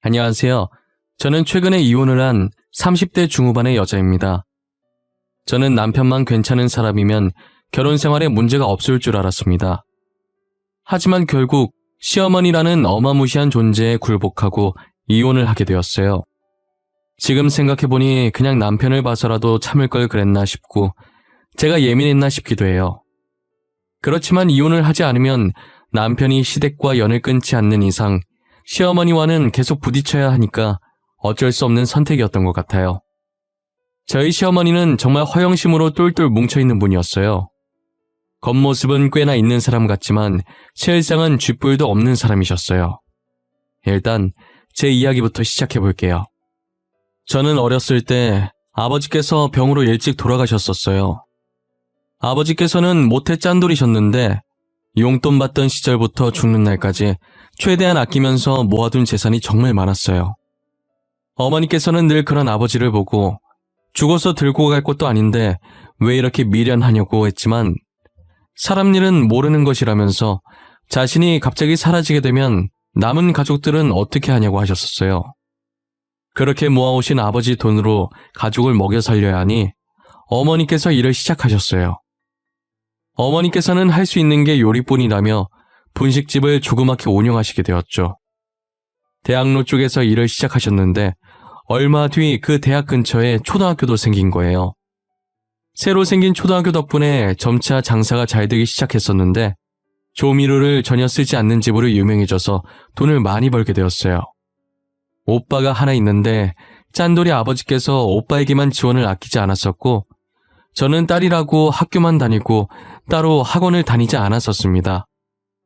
안녕하세요. 저는 최근에 이혼을 한 30대 중후반의 여자입니다. 저는 남편만 괜찮은 사람이면 결혼 생활에 문제가 없을 줄 알았습니다. 하지만 결국 시어머니라는 어마무시한 존재에 굴복하고 이혼을 하게 되었어요. 지금 생각해보니 그냥 남편을 봐서라도 참을 걸 그랬나 싶고 제가 예민했나 싶기도 해요. 그렇지만 이혼을 하지 않으면 남편이 시댁과 연을 끊지 않는 이상 시어머니와는 계속 부딪혀야 하니까 어쩔 수 없는 선택이었던 것 같아요. 저희 시어머니는 정말 허영심으로 똘똘 뭉쳐있는 분이었어요. 겉모습은 꽤나 있는 사람 같지만 실상은 쥐뿔도 없는 사람이셨어요. 일단 제 이야기부터 시작해볼게요. 저는 어렸을 때 아버지께서 병으로 일찍 돌아가셨었어요. 아버지께서는 모태 짠돌이셨는데 용돈 받던 시절부터 죽는 날까지 최대한 아끼면서 모아둔 재산이 정말 많았어요. 어머니께서는 늘 그런 아버지를 보고 죽어서 들고 갈 것도 아닌데 왜 이렇게 미련하냐고 했지만 사람 일은 모르는 것이라면서 자신이 갑자기 사라지게 되면 남은 가족들은 어떻게 하냐고 하셨었어요. 그렇게 모아오신 아버지 돈으로 가족을 먹여 살려야 하니 어머니께서 일을 시작하셨어요. 어머니께서는 할 수 있는 게 요리뿐이라며 분식집을 조그맣게 운영하시게 되었죠. 대학로 쪽에서 일을 시작하셨는데 얼마 뒤 그 대학 근처에 초등학교도 생긴 거예요. 새로 생긴 초등학교 덕분에 점차 장사가 잘 되기 시작했었는데 조미료를 전혀 쓰지 않는 집으로 유명해져서 돈을 많이 벌게 되었어요. 오빠가 하나 있는데 짠돌이 아버지께서 오빠에게만 지원을 아끼지 않았었고 저는 딸이라고 학교만 다니고 따로 학원을 다니지 않았었습니다.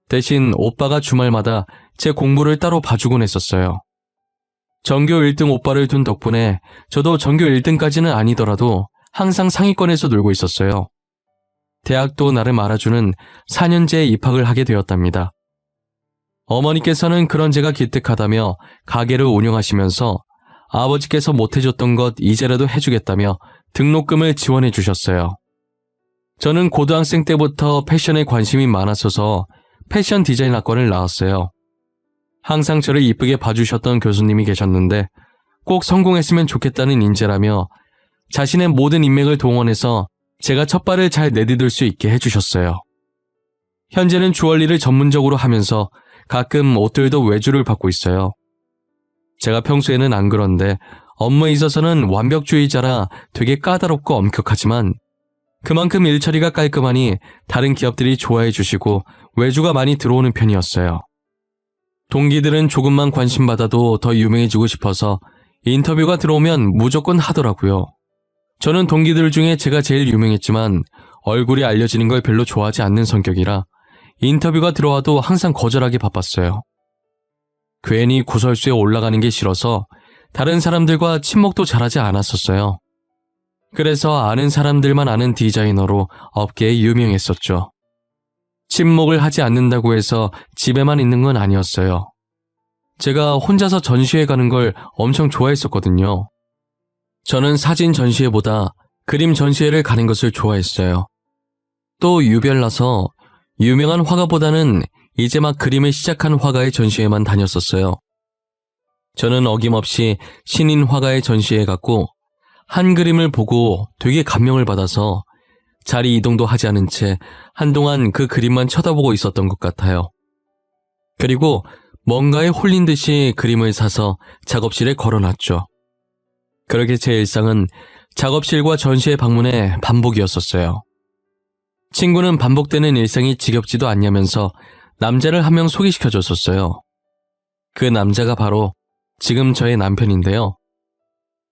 대신 오빠가 주말마다 제 공부를 따로 봐주곤 했었어요. 전교 1등 오빠를 둔 덕분에 저도 전교 1등까지는 아니더라도 항상 상위권에서 놀고 있었어요. 대학도 나름 알아주는 4년제에 입학을 하게 되었답니다. 어머니께서는 그런 제가 기특하다며 가게를 운영하시면서 아버지께서 못해줬던 것 이제라도 해주겠다며 등록금을 지원해 주셨어요. 저는 고등학생 때부터 패션에 관심이 많았어서 패션 디자인 학과를 나왔어요. 항상 저를 이쁘게 봐주셨던 교수님이 계셨는데 꼭 성공했으면 좋겠다는 인재라며 자신의 모든 인맥을 동원해서 제가 첫발을 잘 내디딜 수 있게 해주셨어요. 현재는 주얼리를 전문적으로 하면서 가끔 옷들도 외주를 받고 있어요. 제가 평소에는 안 그런데 업무에 있어서는 완벽주의자라 되게 까다롭고 엄격하지만 그만큼 일처리가 깔끔하니 다른 기업들이 좋아해 주시고 외주가 많이 들어오는 편이었어요. 동기들은 조금만 관심 받아도 더 유명해지고 싶어서 인터뷰가 들어오면 무조건 하더라고요. 저는 동기들 중에 제가 제일 유명했지만 얼굴이 알려지는 걸 별로 좋아하지 않는 성격이라 인터뷰가 들어와도 항상 거절하기 바빴어요. 괜히 구설수에 올라가는 게 싫어서 다른 사람들과 친목도 잘하지 않았었어요. 그래서 아는 사람들만 아는 디자이너로 업계에 유명했었죠. 친목을 하지 않는다고 해서 집에만 있는 건 아니었어요. 제가 혼자서 전시회 가는 걸 엄청 좋아했었거든요. 저는 사진 전시회보다 그림 전시회를 가는 것을 좋아했어요. 또 유별나서 유명한 화가보다는 이제 막 그림을 시작한 화가의 전시회만 다녔었어요. 저는 어김없이 신인 화가의 전시회에 갔고 한 그림을 보고 되게 감명을 받아서 자리 이동도 하지 않은 채 한동안 그 그림만 쳐다보고 있었던 것 같아요. 그리고 뭔가에 홀린 듯이 그림을 사서 작업실에 걸어놨죠. 그렇게 제 일상은 작업실과 전시회 방문의 반복이었었어요. 친구는 반복되는 일상이 지겹지도 않냐면서 남자를 한 명 소개시켜줬었어요. 그 남자가 바로 지금 저의 남편인데요.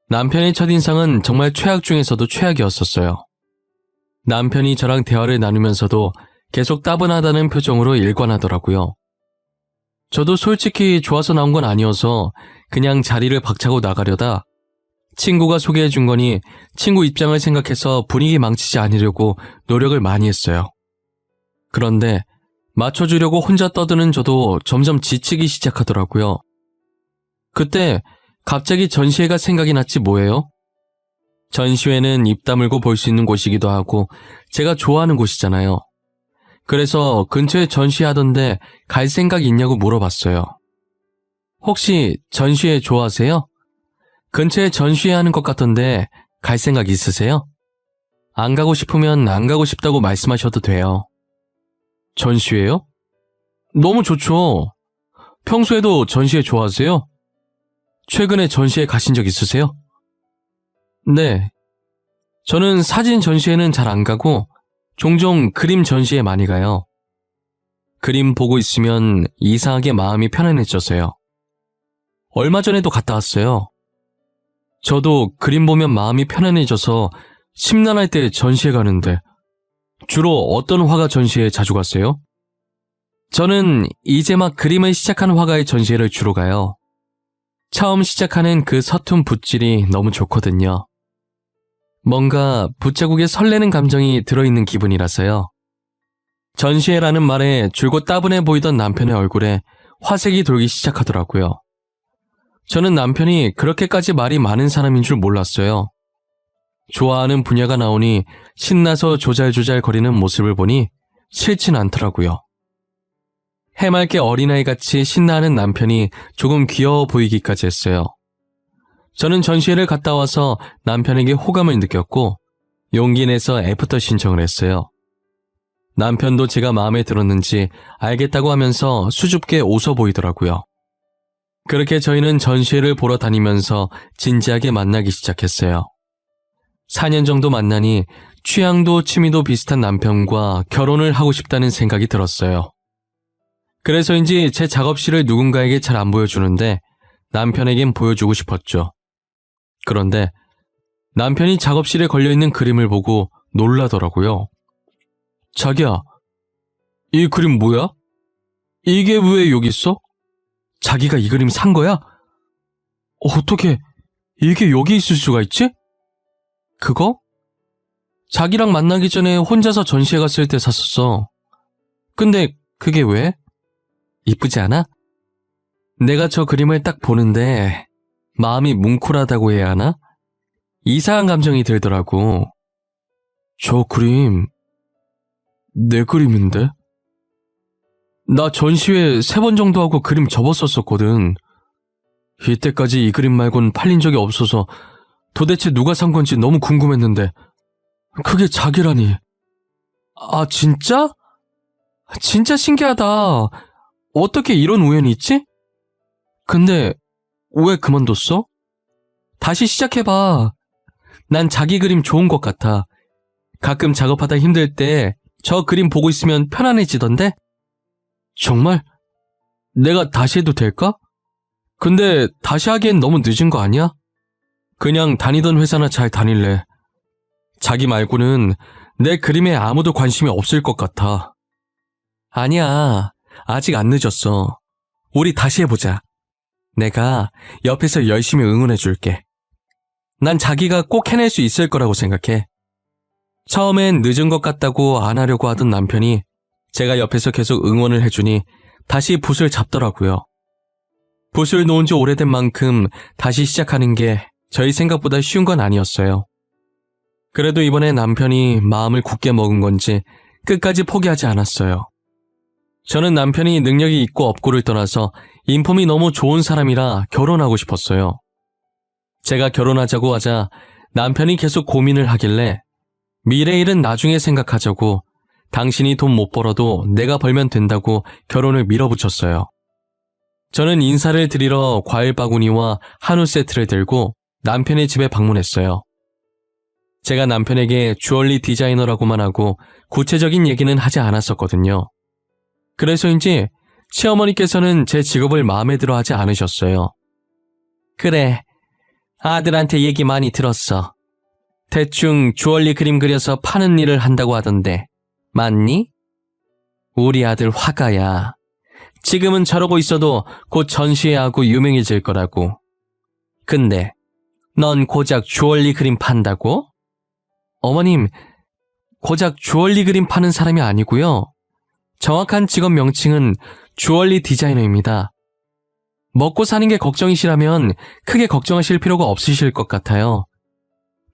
남편의 첫인상은 정말 최악 중에서도 최악이었었어요. 남편이 저랑 대화를 나누면서도 계속 따분하다는 표정으로 일관하더라고요. 저도 솔직히 좋아서 나온 건 아니어서 그냥 자리를 박차고 나가려다 친구가 소개해준 거니 친구 입장을 생각해서 분위기 망치지 않으려고 노력을 많이 했어요. 그런데 맞춰주려고 혼자 떠드는 저도 점점 지치기 시작하더라고요. 그때 갑자기 전시회가 생각이 났지 뭐예요? 전시회는 입 다물고 볼 수 있는 곳이기도 하고 제가 좋아하는 곳이잖아요. 그래서 근처에 전시하던데 갈 생각 있냐고 물어봤어요. 혹시 전시회 좋아하세요? 근처에 전시회 하는 것 같던데 갈 생각 있으세요? 안 가고 싶으면 안 가고 싶다고 말씀하셔도 돼요. 전시회요? 너무 좋죠. 평소에도 전시회 좋아하세요? 최근에 전시회 가신 적 있으세요? 네. 저는 사진 전시회는 잘 안 가고 종종 그림 전시회 많이 가요. 그림 보고 있으면 이상하게 마음이 편안해져서요. 얼마 전에도 갔다 왔어요. 저도 그림 보면 마음이 편안해져서 심란할 때 전시회 가는데 주로 어떤 화가 전시회에 자주 가세요? 저는 이제 막 그림을 시작한 화가의 전시회를 주로 가요. 처음 시작하는 그 서툰 붓질이 너무 좋거든요. 뭔가 붓자국에 설레는 감정이 들어있는 기분이라서요. 전시회라는 말에 줄곧 따분해 보이던 남편의 얼굴에 화색이 돌기 시작하더라고요. 저는 남편이 그렇게까지 말이 많은 사람인 줄 몰랐어요. 좋아하는 분야가 나오니 신나서 조잘조잘 거리는 모습을 보니 싫진 않더라고요. 해맑게 어린아이같이 신나하는 남편이 조금 귀여워 보이기까지 했어요. 저는 전시회를 갔다 와서 남편에게 호감을 느꼈고 용기 내서 애프터 신청을 했어요. 남편도 제가 마음에 들었는지 알겠다고 하면서 수줍게 웃어 보이더라고요. 그렇게 저희는 전시회를 보러 다니면서 진지하게 만나기 시작했어요. 4년 정도 만나니 취향도 취미도 비슷한 남편과 결혼을 하고 싶다는 생각이 들었어요. 그래서인지 제 작업실을 누군가에게 잘 안 보여주는데 남편에겐 보여주고 싶었죠. 그런데 남편이 작업실에 걸려있는 그림을 보고 놀라더라고요. 자기야, 이 그림 뭐야? 이게 왜 여기 있어? 자기가 이 그림 산 거야? 어떻게 이게 여기 있을 수가 있지? 그거? 자기랑 만나기 전에 혼자서 전시회 갔을 때 샀었어. 근데 그게 왜? 이쁘지 않아? 내가 저 그림을 딱 보는데 마음이 뭉클하다고 해야 하나? 이상한 감정이 들더라고. 저 그림 내 그림인데? 나 전시회 3번 정도 하고 그림 접었었거든. 이때까지 이 그림 말곤 팔린 적이 없어서 도대체 누가 산 건지 너무 궁금했는데 그게 자기라니. 아, 진짜? 진짜 신기하다. 어떻게 이런 우연이 있지? 근데 왜 그만뒀어? 다시 시작해봐. 난 자기 그림 좋은 것 같아. 가끔 작업하다 힘들 때 저 그림 보고 있으면 편안해지던데? 정말? 내가 다시 해도 될까? 근데 다시 하기엔 너무 늦은 거 아니야? 그냥 다니던 회사나 잘 다닐래. 자기 말고는 내 그림에 아무도 관심이 없을 것 같아. 아니야. 아직 안 늦었어. 우리 다시 해보자. 내가 옆에서 열심히 응원해줄게. 난 자기가 꼭 해낼 수 있을 거라고 생각해. 처음엔 늦은 것 같다고 안 하려고 하던 남편이 제가 옆에서 계속 응원을 해주니 다시 붓을 잡더라고요. 붓을 놓은 지 오래된 만큼 다시 시작하는 게 저희 생각보다 쉬운 건 아니었어요. 그래도 이번에 남편이 마음을 굳게 먹은 건지 끝까지 포기하지 않았어요. 저는 남편이 능력이 있고 없고를 떠나서 인품이 너무 좋은 사람이라 결혼하고 싶었어요. 제가 결혼하자고 하자 남편이 계속 고민을 하길래 미래 일은 나중에 생각하자고 당신이 돈 못 벌어도 내가 벌면 된다고 결혼을 밀어붙였어요. 저는 인사를 드리러 과일 바구니와 한우 세트를 들고 남편의 집에 방문했어요. 제가 남편에게 주얼리 디자이너라고만 하고 구체적인 얘기는 하지 않았었거든요. 그래서인지 시어머니께서는 제 직업을 마음에 들어 하지 않으셨어요. 그래, 아들한테 얘기 많이 들었어. 대충 주얼리 그림 그려서 파는 일을 한다고 하던데 맞니? 우리 아들 화가야. 지금은 저러고 있어도 곧 전시회하고 유명해질 거라고. 근데 넌 고작 주얼리 그림 판다고? 어머님, 고작 주얼리 그림 파는 사람이 아니고요. 정확한 직업 명칭은 주얼리 디자이너입니다. 먹고 사는 게 걱정이시라면 크게 걱정하실 필요가 없으실 것 같아요.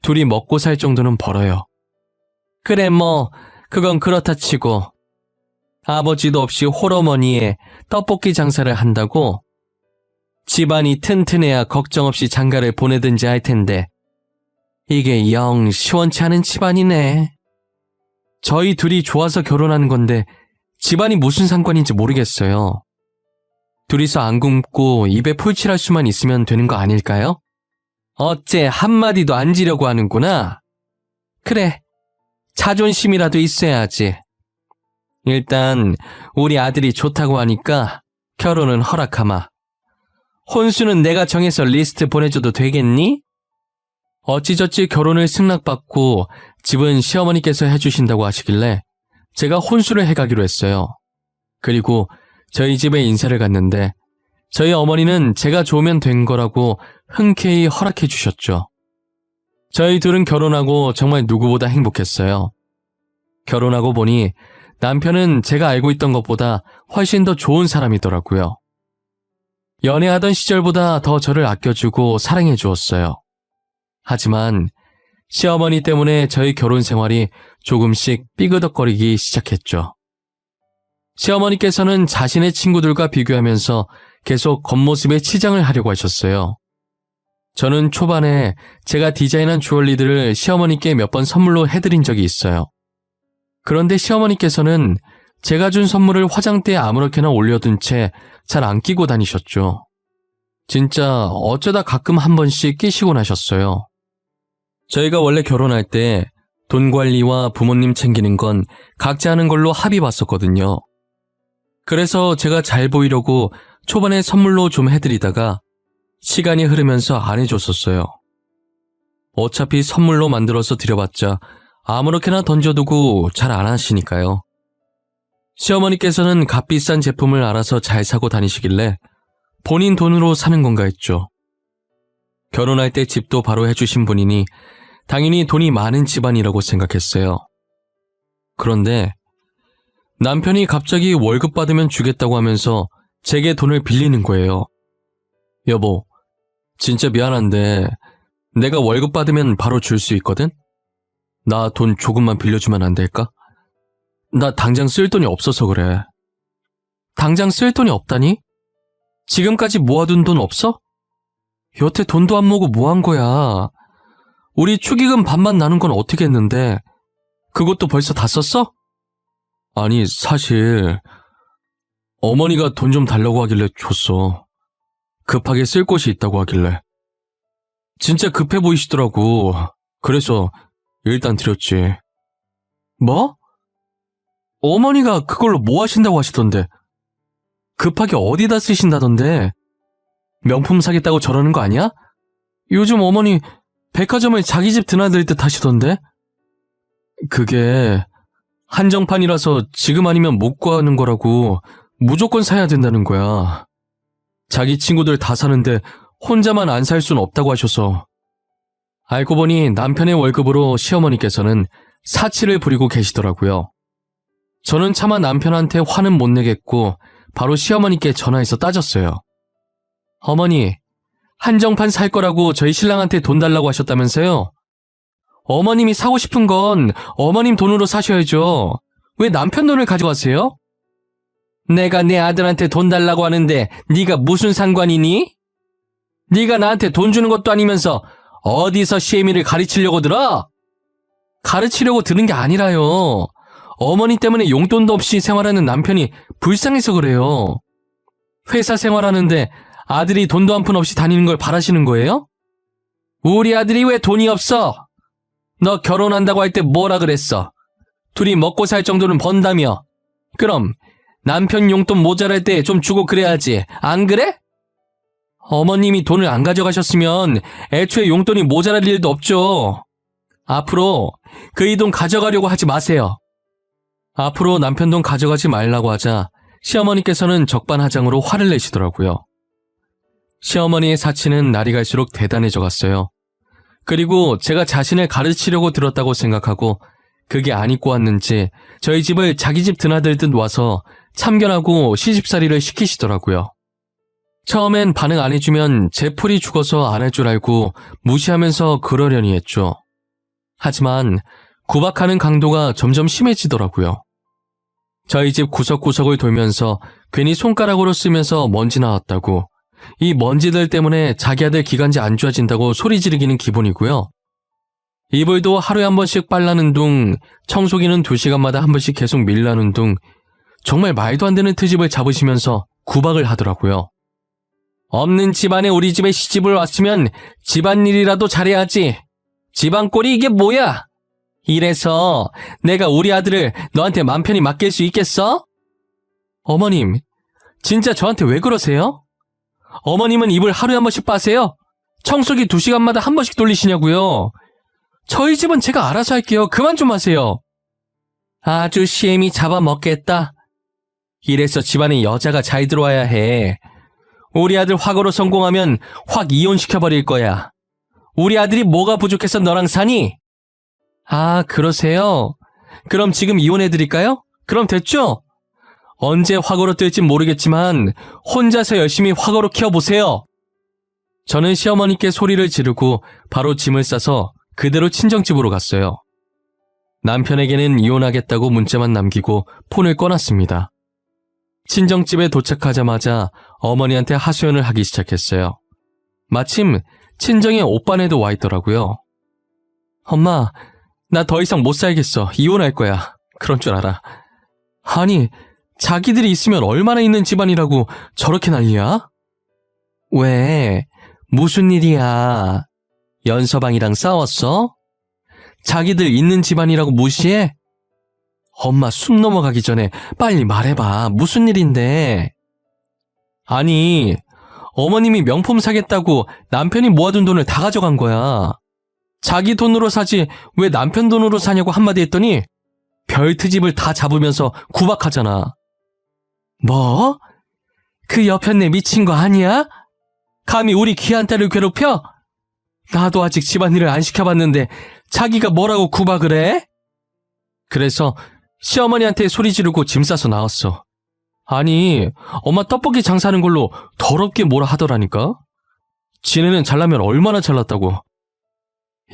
둘이 먹고 살 정도는 벌어요. 그래 뭐 그건 그렇다 치고 아버지도 없이 홀어머니에 떡볶이 장사를 한다고? 집안이 튼튼해야 걱정 없이 장가를 보내든지 할 텐데 이게 영 시원치 않은 집안이네. 저희 둘이 좋아서 결혼하는 건데 집안이 무슨 상관인지 모르겠어요. 둘이서 안 굶고 입에 풀칠할 수만 있으면 되는 거 아닐까요? 어째 한마디도 안 지려고 하는구나. 그래, 자존심이라도 있어야지. 일단 우리 아들이 좋다고 하니까 결혼은 허락하마. 혼수는 내가 정해서 리스트 보내줘도 되겠니? 어찌저찌 결혼을 승낙받고 집은 시어머니께서 해주신다고 하시길래 제가 혼수를 해가기로 했어요. 그리고 저희 집에 인사를 갔는데 저희 어머니는 제가 좋으면 된 거라고 흔쾌히 허락해 주셨죠. 저희 둘은 결혼하고 정말 누구보다 행복했어요. 결혼하고 보니 남편은 제가 알고 있던 것보다 훨씬 더 좋은 사람이더라고요. 연애하던 시절보다 더 저를 아껴주고 사랑해 주었어요. 하지만 시어머니 때문에 저희 결혼 생활이 조금씩 삐그덕거리기 시작했죠. 시어머니께서는 자신의 친구들과 비교하면서 계속 겉모습에 치장을 하려고 하셨어요. 저는 초반에 제가 디자인한 주얼리들을 시어머니께 몇 번 선물로 해드린 적이 있어요. 그런데 시어머니께서는 제가 준 선물을 화장대에 아무렇게나 올려둔 채 잘 안 끼고 다니셨죠. 진짜 어쩌다 가끔 한 번씩 끼시곤 하셨어요. 저희가 원래 결혼할 때 돈 관리와 부모님 챙기는 건 각자 하는 걸로 합의 봤었거든요. 그래서 제가 잘 보이려고 초반에 선물로 좀 해드리다가 시간이 흐르면서 안 해줬었어요. 어차피 선물로 만들어서 드려봤자 아무렇게나 던져두고 잘 안 하시니까요. 시어머니께서는 값비싼 제품을 알아서 잘 사고 다니시길래 본인 돈으로 사는 건가 했죠. 결혼할 때 집도 바로 해주신 분이니 당연히 돈이 많은 집안이라고 생각했어요. 그런데 남편이 갑자기 월급 받으면 주겠다고 하면서 제게 돈을 빌리는 거예요. 여보, 진짜 미안한데 내가 월급 받으면 바로 줄 수 있거든? 나 돈 조금만 빌려주면 안 될까? 나 당장 쓸 돈이 없어서 그래. 당장 쓸 돈이 없다니? 지금까지 모아둔 돈 없어? 여태 돈도 안 모으고 뭐 한 거야? 우리 축의금 반만 나눈 건 어떻게 했는데 그것도 벌써 다 썼어? 아니, 사실 어머니가 돈 좀 달라고 하길래 줬어. 급하게 쓸 곳이 있다고 하길래. 진짜 급해 보이시더라고. 그래서 일단 드렸지. 뭐? 어머니가 그걸로 뭐 하신다고 하시던데. 급하게 어디다 쓰신다던데. 명품 사겠다고 저러는 거 아니야? 요즘 어머니 백화점을 자기 집 드나들 듯 하시던데. 그게 한정판이라서 지금 아니면 못 구하는 거라고 무조건 사야 된다는 거야. 자기 친구들 다 사는데 혼자만 안 살 순 없다고 하셔서. 알고 보니 남편의 월급으로 시어머니께서는 사치를 부리고 계시더라고요. 저는 차마 남편한테 화는 못 내겠고 바로 시어머니께 전화해서 따졌어요. 어머니, 한정판 살 거라고 저희 신랑한테 돈 달라고 하셨다면서요? 어머님이 사고 싶은 건 어머님 돈으로 사셔야죠. 왜 남편 돈을 가져가세요? 내가 내 아들한테 돈 달라고 하는데 네가 무슨 상관이니? 네가 나한테 돈 주는 것도 아니면서 어디서 시애미를 가르치려고 들어? 가르치려고 드는 게 아니라요. 어머니 때문에 용돈도 없이 생활하는 남편이 불쌍해서 그래요. 회사 생활하는데 아들이 돈도 한 푼 없이 다니는 걸 바라시는 거예요? 우리 아들이 왜 돈이 없어? 너 결혼한다고 할 때 뭐라 그랬어? 둘이 먹고 살 정도는 번다며. 그럼 남편 용돈 모자랄 때 좀 주고 그래야지. 안 그래? 어머님이 돈을 안 가져가셨으면 애초에 용돈이 모자랄 일도 없죠. 앞으로 그 이 돈 가져가려고 하지 마세요. 앞으로 남편 돈 가져가지 말라고 하자 시어머니께서는 적반하장으로 화를 내시더라고요. 시어머니의 사치는 날이 갈수록 대단해져 갔어요. 그리고 제가 자신을 가르치려고 들었다고 생각하고 그게 안 입고 왔는지 저희 집을 자기 집 드나들듯 와서 참견하고 시집살이를 시키시더라고요. 처음엔 반응 안 해주면 제 풀이 죽어서 안 할 줄 알고 무시하면서 그러려니 했죠. 하지만 구박하는 강도가 점점 심해지더라고요. 저희 집 구석구석을 돌면서 괜히 손가락으로 쓰면서 먼지 나왔다고, 이 먼지들 때문에 자기 아들 기관지 안 좋아진다고 소리 지르기는 기본이고요. 이불도 하루에 한 번씩 빨라는 둥, 청소기는 2시간마다 한 번씩 계속 밀라는 둥, 정말 말도 안 되는 트집을 잡으시면서 구박을 하더라고요. 없는 집안에 우리 집에 시집을 왔으면 집안일이라도 잘해야지. 집안꼴이 이게 뭐야? 이래서 내가 우리 아들을 너한테 맘 편히 맡길 수 있겠어? 어머님, 진짜 저한테 왜 그러세요? 어머님은 이불 하루에 한 번씩 빠세요? 청소기 2시간마다 한 번씩 돌리시냐고요? 저희 집은 제가 알아서 할게요. 그만 좀 하세요. 아주 시엠이 잡아먹겠다. 이래서 집안에 여자가 잘 들어와야 해. 우리 아들 화거로 성공하면 확 이혼시켜버릴 거야. 우리 아들이 뭐가 부족해서 너랑 사니? 아, 그러세요? 그럼 지금 이혼해드릴까요? 그럼 됐죠? 언제 화거로 뜰진 모르겠지만 혼자서 열심히 화거로 키워보세요. 저는 시어머니께 소리를 지르고 바로 짐을 싸서 그대로 친정집으로 갔어요. 남편에게는 이혼하겠다고 문자만 남기고 폰을 꺼놨습니다. 친정집에 도착하자마자 어머니한테 하소연을 하기 시작했어요. 마침 친정에 오빠네도 와 있더라고요. 엄마, 나 더 이상 못 살겠어. 이혼할 거야. 그런 줄 알아. 아니, 자기들이 있으면 얼마나 있는 집안이라고 저렇게 난리야? 왜? 무슨 일이야? 연서방이랑 싸웠어? 자기들 있는 집안이라고 무시해? 엄마 숨 넘어가기 전에 빨리 말해봐. 무슨 일인데? 아니, 어머님이 명품 사겠다고 남편이 모아둔 돈을 다 가져간 거야. 자기 돈으로 사지 왜 남편 돈으로 사냐고 한마디 했더니 별 트집을 다 잡으면서 구박하잖아. 뭐? 그 여편네 미친 거 아니야? 감히 우리 귀한 딸을 괴롭혀? 나도 아직 집안일을 안 시켜봤는데 자기가 뭐라고 구박을 해? 그래서 시어머니한테 소리 지르고 짐 싸서 나왔어. 아니, 엄마 떡볶이 장사하는 걸로 더럽게 뭐라 하더라니까? 지네는 잘나면 얼마나 잘났다고.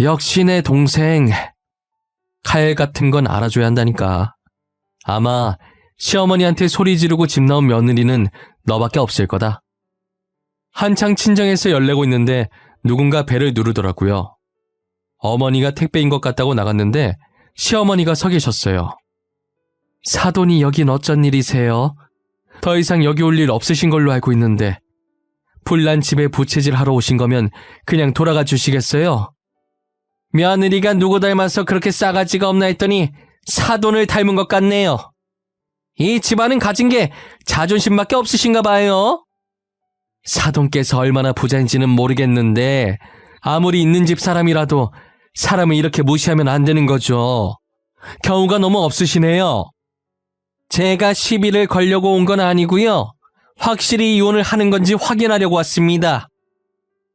역시 내 동생. 칼 같은 건 알아줘야 한다니까. 아마 시어머니한테 소리 지르고 집 나온 며느리는 너밖에 없을 거다. 한창 친정에서 열내고 있는데 누군가 배를 누르더라고요. 어머니가 택배인 것 같다고 나갔는데 시어머니가 서 계셨어요. 사돈이 여긴 어쩐 일이세요? 더 이상 여기 올 일 없으신 걸로 알고 있는데 불난 집에 부채질 하러 오신 거면 그냥 돌아가 주시겠어요? 며느리가 누구 닮아서 그렇게 싸가지가 없나 했더니 사돈을 닮은 것 같네요. 이 집안은 가진 게 자존심밖에 없으신가 봐요. 사돈께서 얼마나 부자인지는 모르겠는데 아무리 있는 집 사람이라도 사람을 이렇게 무시하면 안 되는 거죠. 경우가 너무 없으시네요. 제가 시비를 걸려고 온 건 아니고요. 확실히 이혼을 하는 건지 확인하려고 왔습니다.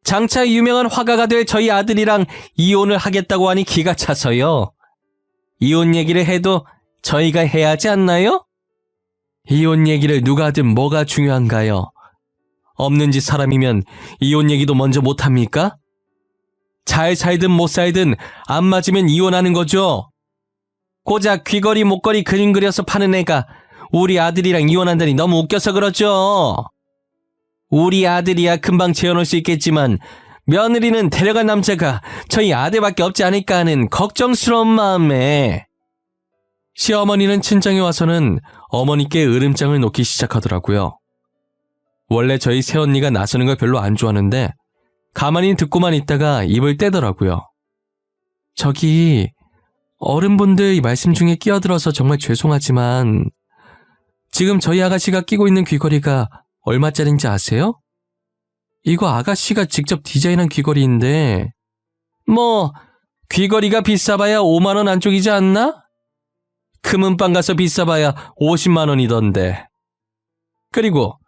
장차 유명한 화가가 될 저희 아들이랑 이혼을 하겠다고 하니 기가 차서요. 이혼 얘기를 해도 저희가 해야 하지 않나요? 이혼 얘기를 누가 하든 뭐가 중요한가요? 없는 집 사람이면 이혼 얘기도 먼저 못합니까? 잘 살든 못 살든 안 맞으면 이혼하는 거죠. 고작 귀걸이 목걸이 그림 그려서 파는 애가 우리 아들이랑 이혼한다니 너무 웃겨서 그러죠. 우리 아들이야 금방 재혼할 수 있겠지만 며느리는 데려간 남자가 저희 아들밖에 없지 않을까 하는 걱정스러운 마음에. 시어머니는 친정에 와서는 어머니께 으름장을 놓기 시작하더라고요. 원래 저희 새언니가 나서는 걸 별로 안 좋아하는데 가만히 듣고만 있다가 입을 떼더라고요. 저기 어른분들 말씀 중에 끼어들어서 정말 죄송하지만 지금 저희 아가씨가 끼고 있는 귀걸이가 얼마짜린지 아세요? 이거 아가씨가 직접 디자인한 귀걸이인데 뭐 귀걸이가 비싸봐야 5만 원 안쪽이지 않나? 금은방 가서 비싸봐야 50만 원이던데. 그리고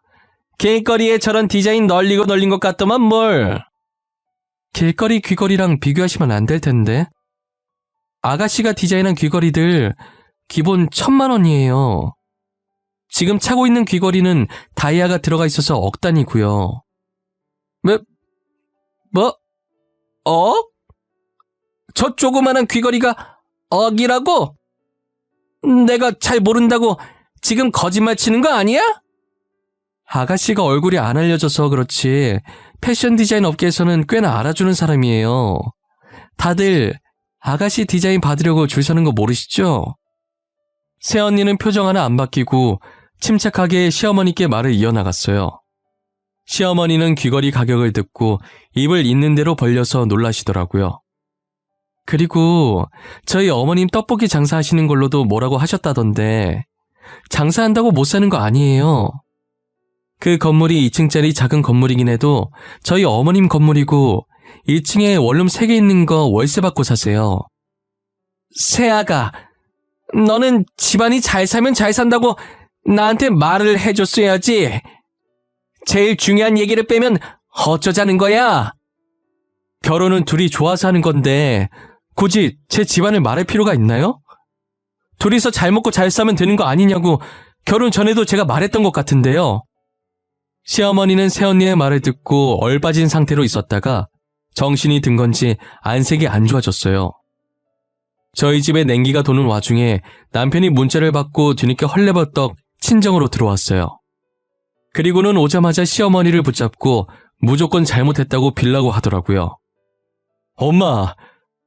길거리에 저런 디자인 널리고 널린 것 같더만 뭘. 길거리 귀걸이랑 비교하시면 안 될 텐데. 아가씨가 디자인한 귀걸이들 기본 1,000만 원이에요. 지금 차고 있는 귀걸이는 다이아가 들어가 있어서 억 단위고요. 뭐? 억? 저 조그만한 귀걸이가 억이라고? 내가 잘 모른다고 지금 거짓말 치는 거 아니야? 아가씨가 얼굴이 안 알려져서 그렇지 패션 디자인 업계에서는 꽤나 알아주는 사람이에요. 다들 아가씨 디자인 받으려고 줄 서는 거 모르시죠? 새언니는 표정 하나 안 바뀌고 침착하게 시어머니께 말을 이어나갔어요. 시어머니는 귀걸이 가격을 듣고 입을 있는 대로 벌려서 놀라시더라고요. 그리고 저희 어머님 떡볶이 장사하시는 걸로도 뭐라고 하셨다던데 장사한다고 못 사는 거 아니에요. 그 건물이 2층짜리 작은 건물이긴 해도 저희 어머님 건물이고 1층에 원룸 3개 있는 거 월세 받고 사세요. 새아가, 너는 집안이 잘 살면 잘 산다고 나한테 말을 해줬어야지. 제일 중요한 얘기를 빼면 어쩌자는 거야? 결혼은 둘이 좋아서 하는 건데 굳이 제 집안을 말할 필요가 있나요? 둘이서 잘 먹고 잘 사면 되는 거 아니냐고 결혼 전에도 제가 말했던 것 같은데요. 시어머니는 새언니의 말을 듣고 얼빠진 상태로 있었다가 정신이 든 건지 안색이 안 좋아졌어요. 저희 집에 냉기가 도는 와중에 남편이 문자를 받고 뒤늦게 헐레벌떡 친정으로 들어왔어요. 그리고는 오자마자 시어머니를 붙잡고 무조건 잘못했다고 빌라고 하더라고요. 엄마,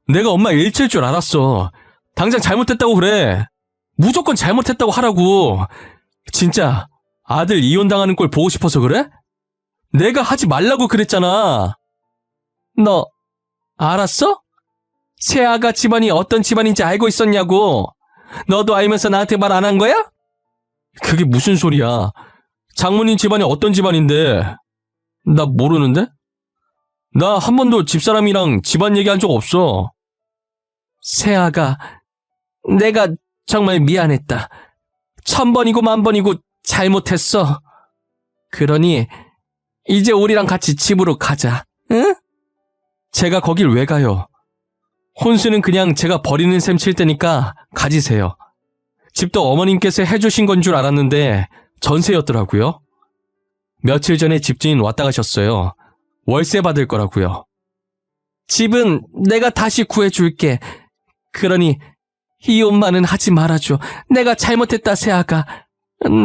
내가 엄마 일칠 줄 알았어. 당장 잘못했다고 그래. 무조건 잘못했다고 하라고. 진짜 아들 이혼당하는 꼴 보고 싶어서 그래? 내가 하지 말라고 그랬잖아. 너 알았어? 새아가 집안이 어떤 집안인지 알고 있었냐고. 너도 알면서 나한테 말 안 한 거야? 그게 무슨 소리야. 장모님 집안이 어떤 집안인데. 나 모르는데? 나 한 번도 집사람이랑 집안 얘기한 적 없어. 새아가, 내가 정말 미안했다. 1000번이고 10,000번이고 잘못했어. 그러니 이제 우리랑 같이 집으로 가자. 응? 제가 거길 왜 가요? 혼수는 그냥 제가 버리는 셈 칠 테니까 가지세요. 집도 어머님께서 해주신 건 줄 알았는데 전세였더라고요. 며칠 전에 집주인 왔다 가셨어요. 월세 받을 거라고요. 집은 내가 다시 구해줄게. 그러니 이혼만은 하지 말아줘. 내가 잘못했다, 새아가.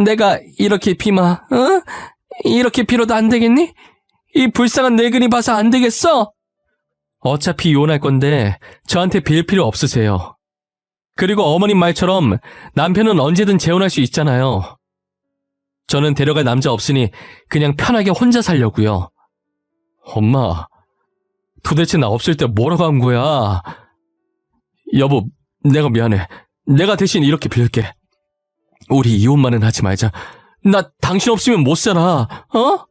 내가 이렇게 비마, 이렇게 빌어도 안 되겠니? 이 불쌍한 늙은이 봐서 안 되겠어? 어차피 이혼할 건데 저한테 빌 필요 없으세요. 그리고 어머님 말처럼 남편은 언제든 재혼할 수 있잖아요. 저는 데려갈 남자 없으니 그냥 편하게 혼자 살려고요. 엄마, 도대체 나 없을 때 뭐라고 한 거야? 여보, 내가 미안해. 내가 대신 이렇게 빌게. 우리 이혼만은 하지 말자. 나 당신 없으면 못 살아. 어?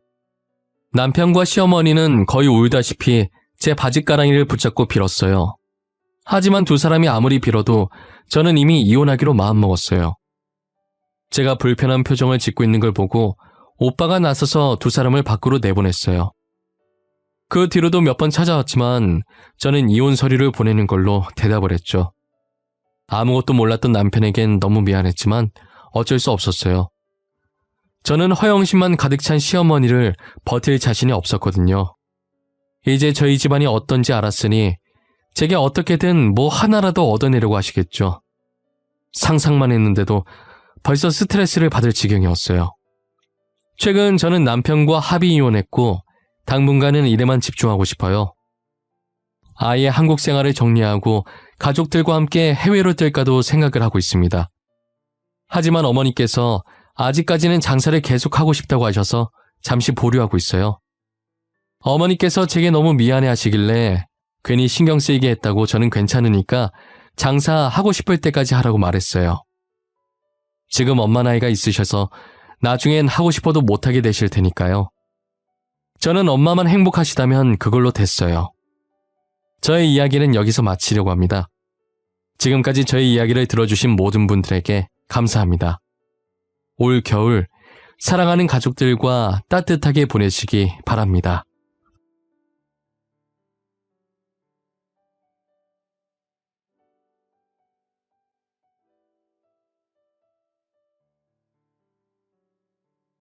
남편과 시어머니는 거의 울다시피 제 바짓가랑이를 붙잡고 빌었어요. 하지만 두 사람이 아무리 빌어도 저는 이미 이혼하기로 마음먹었어요. 제가 불편한 표정을 짓고 있는 걸 보고 오빠가 나서서 두 사람을 밖으로 내보냈어요. 그 뒤로도 몇 번 찾아왔지만 저는 이혼 서류를 보내는 걸로 대답을 했죠. 아무것도 몰랐던 남편에겐 너무 미안했지만 어쩔 수 없었어요. 저는 허영심만 가득 찬 시어머니를 버틸 자신이 없었거든요. 이제 저희 집안이 어떤지 알았으니 제게 어떻게든 뭐 하나라도 얻어내려고 하시겠죠. 상상만 했는데도 벌써 스트레스를 받을 지경이었어요. 최근 저는 남편과 합의 이혼했고 당분간은 일에만 집중하고 싶어요. 아예 한국 생활을 정리하고 가족들과 함께 해외로 뜰까도 생각을 하고 있습니다. 하지만 어머니께서 아직까지는 장사를 계속하고 싶다고 하셔서 잠시 보류하고 있어요. 어머니께서 제게 너무 미안해 하시길래 괜히 신경 쓰이게 했다고 저는 괜찮으니까 장사하고 싶을 때까지 하라고 말했어요. 지금 엄마 나이가 있으셔서 나중엔 하고 싶어도 못하게 되실 테니까요. 저는 엄마만 행복하시다면 그걸로 됐어요. 저의 이야기는 여기서 마치려고 합니다. 지금까지 저의 이야기를 들어주신 모든 분들에게 감사합니다. 올 겨울 사랑하는 가족들과 따뜻하게 보내시기 바랍니다.